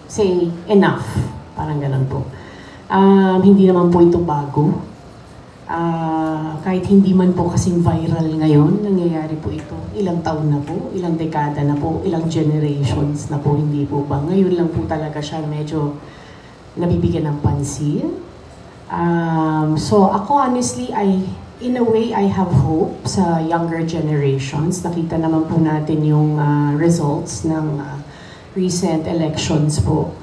say enough. Parang ganun po. Hindi naman po ito bago. Kahit hindi man po kasing viral ngayon, nangyayari po ito. Ilang taon na po, ilang dekada na po, ilang generations na po, hindi po ba? Ngayon lang po talaga siya medyo nabibigyan ng pansin. So ako honestly, in a way, I have hope sa younger generations. Nakita naman po natin yung results ng recent elections po.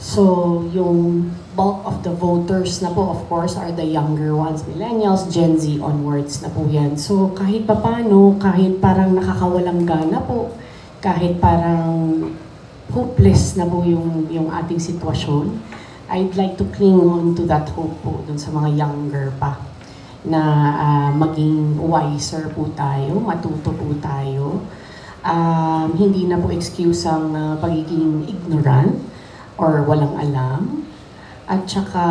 So, yung bulk of the voters na po, of course, are the younger ones, millennials, Gen Z onwards na po yan. So, kahit papano, kahit parang nakakawalang gana po, kahit parang hopeless na po yung ating sitwasyon, I'd like to cling on to that hope po dun sa mga younger pa na maging wiser po tayo, matuto po tayo. Hindi na po excuse ang pagiging ignorant or walang alam. At saka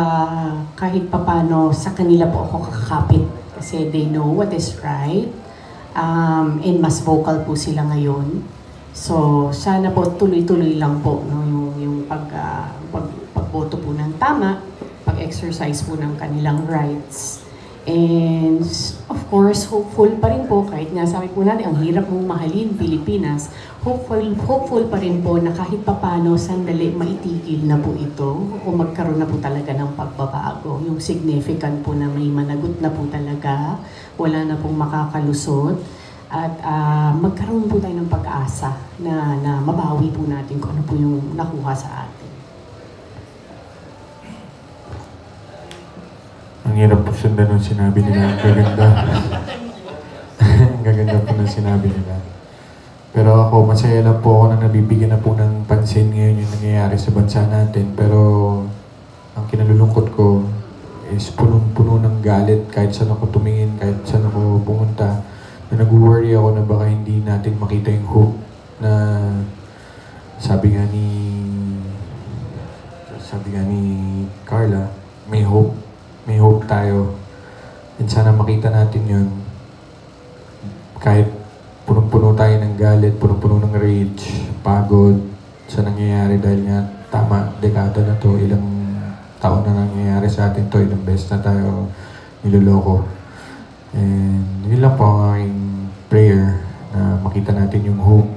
kahit papano sa kanila po ako kakapit kasi they know what is right. And mas vocal po sila ngayon. So sana po tuloy-tuloy lang po no, yung pagboto po ng tama, pag-exercise po ng kanilang rights. And of course, hopeful pa rin po, kahit nga sabi po natin, ang hirap mong mahalin Pilipinas, hopeful pa rin po na kahit papano sandali maitigil na po ito o magkaroon na po talaga ng pagbabago. Yung significant po na may managot na po talaga, wala na pong makakalusot, at magkaroon po tayo ng pag-asa na mabawi po natin kung ano po yung nakuha sa atin. Ang hirap po sundan ng sinabi nila. Ang gaganda. Ang gaganda po ng sinabi nila. Pero ako, masaya lang po ako na nabibigyan na po ng pansin ngayon yung nangyayari sa bansa natin. Pero ang kinalulungkot ko is punong-puno ng galit kahit saan ako tumingin, kahit saan ako pumunta. Na nag-worry ako na baka hindi natin makita yung hope na sabi nga ni Carla, may hope. May hope tayo. And sana makita natin yun. Kahit punong-puno tayo ng galit, punong-puno ng rage, pagod sa nangyayari dahil nga tama, dekada na to, ilang taon na nangyayari sa atin to, ilang beses na tayo niloloko. And yun lang po ang aking prayer na makita natin yung hope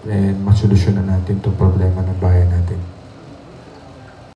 and masolusyonan natin itong problema ng bayan natin.